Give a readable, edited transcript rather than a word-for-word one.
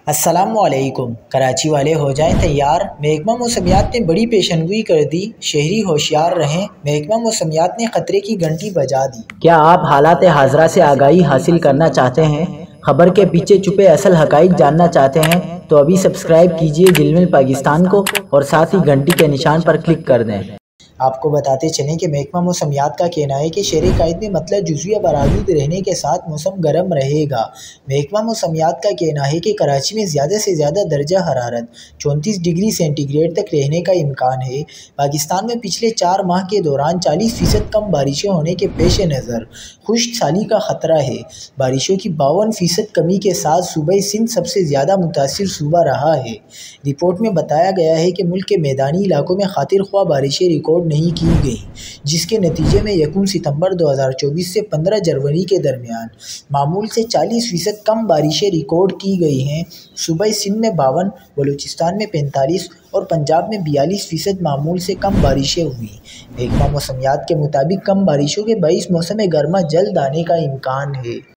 السلام علیکم۔ کراچی والے ہو جائیں تیار، محکمہ موسمیات نے بڑی پیشن گوئی کر دی، شہری ہوشیار رہیں، محکمہ موسمیات نے خطرے کی گھنٹی بجا دی۔ کیا آپ حالات حاضرہ سے آگاہی حاصل کرنا چاہتے ہیں؟ خبر کے پیچھے چھپے اصل حقائق جاننا چاہتے ہیں تو ابھی سبسکرائب کیجئے جلمل پاکستان کو اور ساتھ ہی گھنٹی کے نشان پر کلک کر دیں۔ آپ کو بتاتے چلیں کہ محکمہ موسمیات کا کہنا ہے کہ شہر قائد میں مطلع جزویہ برآمد رہنے کے ساتھ موسم گرم رہے گا۔ محکمہ موسمیات کا کہنا ہے کہ کراچی میں زیادہ سے زیادہ درجہ حرارت 34 ڈگری سینٹی گریڈ تک رہنے کا امکان ہے۔ پاکستان میں پچھلے 4 ماہ کے دوران 40% کم بارشیں ہونے کے پیش نظر خشک سالی کا خطرہ ہے۔ بارشوں کی 52% کمی کے ساتھ صوبہ سندھ سب سے زیادہ متاثر صوبہ رہا ہے۔ رپورٹ میں بتایا گیا ہے کہ ملک کے میدانی علاقوں میں خاطر خواہ بارشیں ریکارڈ نہیں کی گئیں، جس کے نتیجے میں 1 ستمبر 2024 سے 15 جنوری کے درمیان معمول سے 40% کم بارشیں ریکارڈ کی گئی ہیں۔ صوبہ سندھ میں 52، بلوچستان میں 45 اور پنجاب میں 42% معمول سے کم بارشیں ہوئیں۔ محکمہ موسمیات کے مطابق کم بارشوں کے باعث موسم گرما جلد آنے کا امکان ہے۔